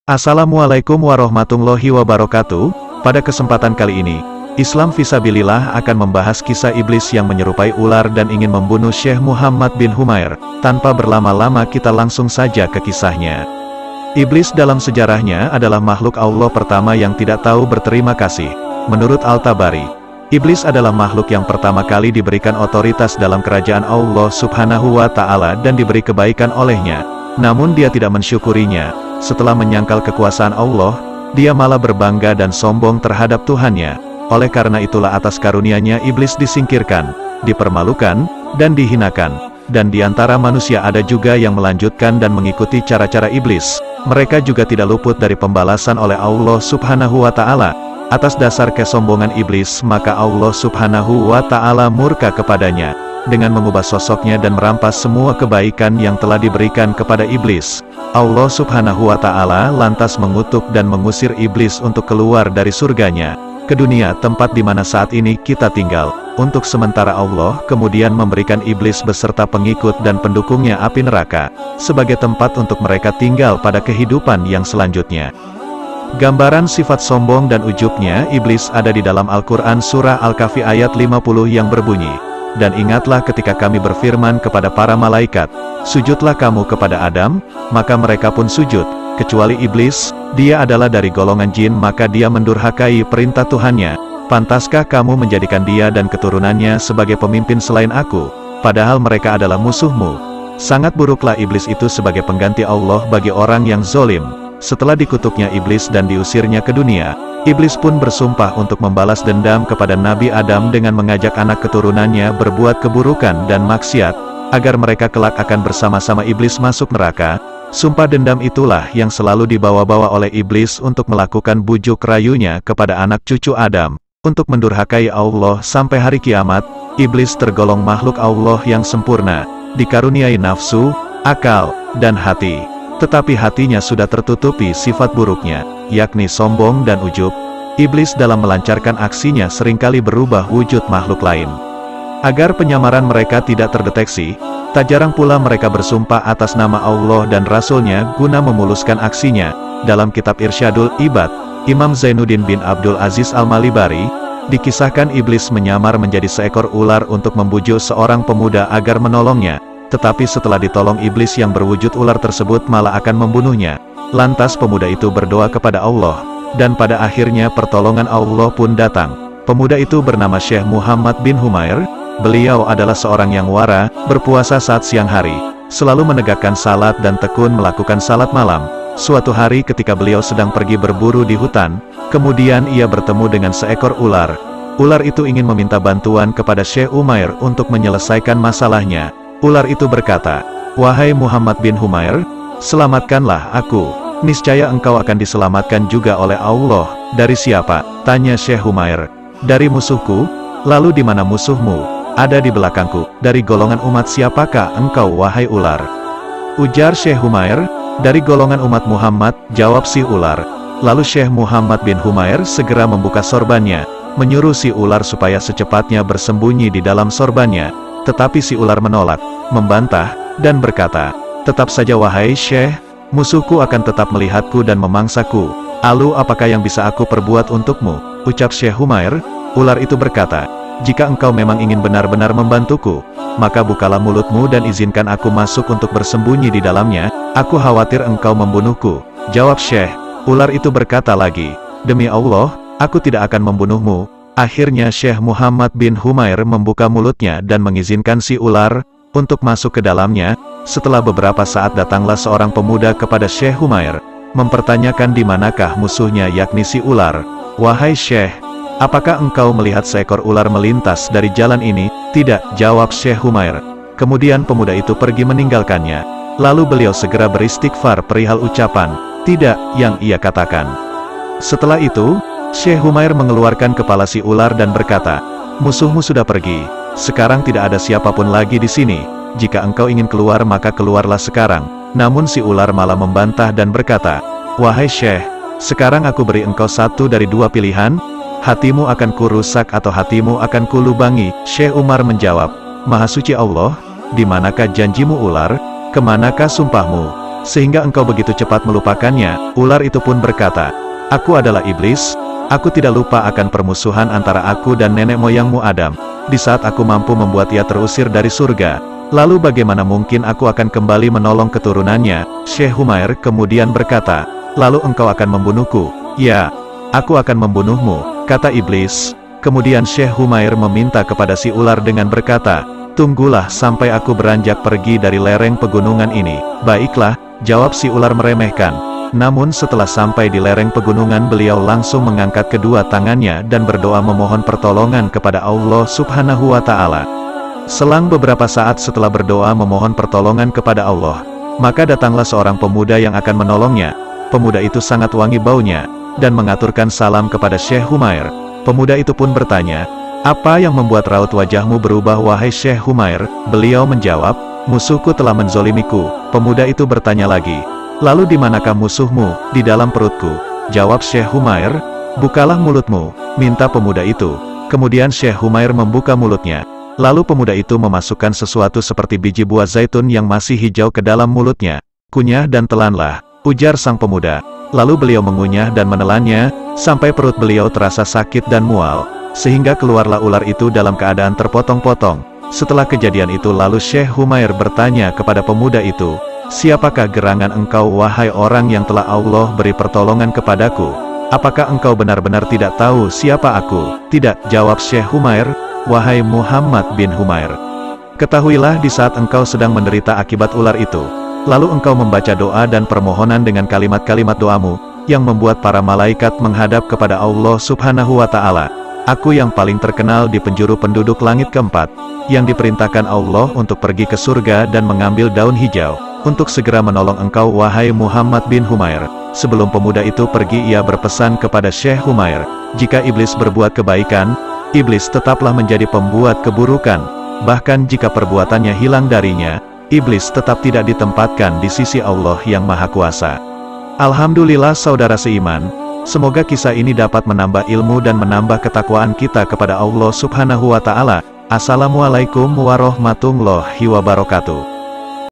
Assalamualaikum warahmatullahi wabarakatuh. Pada kesempatan kali ini, Islam Fisabilillah akan membahas kisah iblis yang menyerupai ular dan ingin membunuh Syekh Muhammad bin Humair. Tanpa berlama-lama kita langsung saja ke kisahnya. Iblis dalam sejarahnya adalah makhluk Allah pertama yang tidak tahu berterima kasih. Menurut Al-Tabari, iblis adalah makhluk yang pertama kali diberikan otoritas dalam kerajaan Allah Subhanahu wa Ta'ala dan diberi kebaikan olehnya. Namun dia tidak mensyukurinya. Setelah menyangkal kekuasaan Allah, dia malah berbangga dan sombong terhadap Tuhannya. Oleh karena itulah atas karunia-Nya iblis disingkirkan, dipermalukan, dan dihinakan. Dan di antara manusia ada juga yang melanjutkan dan mengikuti cara-cara iblis. Mereka juga tidak luput dari pembalasan oleh Allah Subhanahu wa Ta'ala. Atas dasar kesombongan iblis, maka Allah Subhanahu wa Ta'ala murka kepadanya dengan mengubah sosoknya dan merampas semua kebaikan yang telah diberikan kepada iblis. Allah Subhanahu wa Ta'ala lantas mengutuk dan mengusir iblis untuk keluar dari surganya ke dunia, tempat di mana saat ini kita tinggal. Untuk sementara Allah kemudian memberikan iblis beserta pengikut dan pendukungnya api neraka sebagai tempat untuk mereka tinggal pada kehidupan yang selanjutnya. Gambaran sifat sombong dan ujubnya iblis ada di dalam Al-Quran Surah Al-Kahfi ayat 50 yang berbunyi, "Dan ingatlah ketika kami berfirman kepada para malaikat, sujudlah kamu kepada Adam, maka mereka pun sujud, kecuali iblis, dia adalah dari golongan jin, maka dia mendurhakai perintah Tuhannya. Pantaskah kamu menjadikan dia dan keturunannya sebagai pemimpin selain aku, padahal mereka adalah musuhmu?" Sangat buruklah iblis itu sebagai pengganti Allah bagi orang yang zolim. Setelah dikutuknya iblis dan diusirnya ke dunia, iblis pun bersumpah untuk membalas dendam kepada Nabi Adam dengan mengajak anak keturunannya berbuat keburukan dan maksiat, agar mereka kelak akan bersama-sama iblis masuk neraka. Sumpah dendam itulah yang selalu dibawa-bawa oleh iblis untuk melakukan bujuk rayunya kepada anak cucu Adam, untuk mendurhakai Allah sampai hari kiamat. Iblis tergolong makhluk Allah yang sempurna, dikaruniai nafsu, akal, dan hati. Tetapi hatinya sudah tertutupi sifat buruknya, yakni sombong dan ujub. Iblis dalam melancarkan aksinya seringkali berubah wujud makhluk lain. Agar penyamaran mereka tidak terdeteksi, tak jarang pula mereka bersumpah atas nama Allah dan Rasul-Nya guna memuluskan aksinya. Dalam kitab Irsyadul Ibad, Imam Zainuddin bin Abdul Aziz Al-Malibari, dikisahkan iblis menyamar menjadi seekor ular untuk membujuk seorang pemuda agar menolongnya. Tetapi setelah ditolong, iblis yang berwujud ular tersebut malah akan membunuhnya. Lantas pemuda itu berdoa kepada Allah, dan pada akhirnya pertolongan Allah pun datang. Pemuda itu bernama Syekh Muhammad bin Humair. Beliau adalah seorang yang wara, berpuasa saat siang hari, selalu menegakkan salat dan tekun melakukan salat malam. Suatu hari ketika beliau sedang pergi berburu di hutan, kemudian ia bertemu dengan seekor ular. Ular itu ingin meminta bantuan kepada Syekh Humair untuk menyelesaikan masalahnya. Ular itu berkata, "Wahai Muhammad bin Humair, selamatkanlah aku. Niscaya engkau akan diselamatkan juga oleh Allah." "Dari siapa?" tanya Syekh Humair. "Dari musuhku." "Lalu di mana musuhmu?" "Ada di belakangku." "Dari golongan umat siapakah engkau, wahai ular?" ujar Syekh Humair. "Dari golongan umat Muhammad," jawab si ular. Lalu Syekh Muhammad bin Humair segera membuka sorbannya, menyuruh si ular supaya secepatnya bersembunyi di dalam sorbannya. Tetapi si ular menolak, membantah, dan berkata, "Tetap saja wahai Syekh, musuhku akan tetap melihatku dan memangsaku. Lalu apakah yang bisa aku perbuat untukmu?" ucap Syekh Humair. Ular itu berkata, "Jika engkau memang ingin benar-benar membantuku, maka bukalah mulutmu dan izinkan aku masuk untuk bersembunyi di dalamnya. Aku khawatir engkau membunuhku." Jawab Syekh. Ular itu berkata lagi, "Demi Allah, aku tidak akan membunuhmu." Akhirnya Syekh Muhammad bin Humair membuka mulutnya dan mengizinkan si ular untuk masuk ke dalamnya. Setelah beberapa saat datanglah seorang pemuda kepada Syekh Humair, mempertanyakan di manakah musuhnya, yakni si ular. "Wahai Syekh, apakah engkau melihat seekor ular melintas dari jalan ini?" "Tidak," jawab Syekh Humair. Kemudian pemuda itu pergi meninggalkannya. Lalu beliau segera beristighfar perihal ucapan "tidak" yang ia katakan. Setelah itu, Syekh Humair mengeluarkan kepala si ular dan berkata, "Musuhmu sudah pergi. Sekarang tidak ada siapapun lagi di sini. Jika engkau ingin keluar maka keluarlah sekarang." Namun si ular malah membantah dan berkata, "Wahai Syekh, sekarang aku beri engkau satu dari dua pilihan. Hatimu akan kurusak atau hatimu akan kulubangi." Syekh Umar menjawab, "Maha suci Allah, di manakah janjimu ular? Kemanakah sumpahmu?" sehingga engkau begitu cepat melupakannya?" Ular itu pun berkata, "Aku adalah iblis. Aku tidak lupa akan permusuhan antara aku dan nenek moyangmu Adam, di saat aku mampu membuat ia terusir dari surga. Lalu bagaimana mungkin aku akan kembali menolong keturunannya?" Syekh Humair kemudian berkata, "Lalu engkau akan membunuhku?" "Ya, aku akan membunuhmu," kata iblis. Kemudian Syekh Humair meminta kepada si ular dengan berkata, "Tunggulah sampai aku beranjak pergi dari lereng pegunungan ini." "Baiklah," jawab si ular meremehkan. Namun setelah sampai di lereng pegunungan, beliau langsung mengangkat kedua tangannya dan berdoa memohon pertolongan kepada Allah Subhanahu wa Ta'ala. Selang beberapa saat setelah berdoa memohon pertolongan kepada Allah, maka datanglah seorang pemuda yang akan menolongnya. Pemuda itu sangat wangi baunya, dan mengaturkan salam kepada Syekh Humair. Pemuda itu pun bertanya, "Apa yang membuat raut wajahmu berubah wahai Syekh Humair?" Beliau menjawab, "Musuhku telah menzolimiku." Pemuda itu bertanya lagi, "Lalu di manakah musuhmu?" "Di dalam perutku," jawab Syekh Humair. "Bukalah mulutmu," minta pemuda itu. Kemudian Syekh Humair membuka mulutnya. Lalu pemuda itu memasukkan sesuatu seperti biji buah zaitun yang masih hijau ke dalam mulutnya. "Kunyah dan telanlah," ujar sang pemuda. Lalu beliau mengunyah dan menelannya, sampai perut beliau terasa sakit dan mual, sehingga keluarlah ular itu dalam keadaan terpotong-potong. Setelah kejadian itu lalu Syekh Humair bertanya kepada pemuda itu, "Siapakah gerangan engkau wahai orang yang telah Allah beri pertolongan kepadaku? Apakah engkau benar-benar tidak tahu siapa aku?" "Tidak," jawab Syekh Humair, "wahai Muhammad bin Humair. Ketahuilah di saat engkau sedang menderita akibat ular itu, lalu engkau membaca doa dan permohonan dengan kalimat-kalimat doamu, yang membuat para malaikat menghadap kepada Allah Subhanahu wa Ta'ala. Aku yang paling terkenal di penjuru penduduk langit keempat, yang diperintahkan Allah untuk pergi ke surga dan mengambil daun hijau, untuk segera menolong engkau wahai Muhammad bin Humair." Sebelum pemuda itu pergi ia berpesan kepada Syekh Humair, jika iblis berbuat kebaikan, iblis tetaplah menjadi pembuat keburukan. Bahkan jika perbuatannya hilang darinya, iblis tetap tidak ditempatkan di sisi Allah yang Maha Kuasa. Alhamdulillah saudara seiman, semoga kisah ini dapat menambah ilmu dan menambah ketakwaan kita kepada Allah Subhanahu wa Ta'ala. Assalamualaikum warahmatullahi wabarakatuh.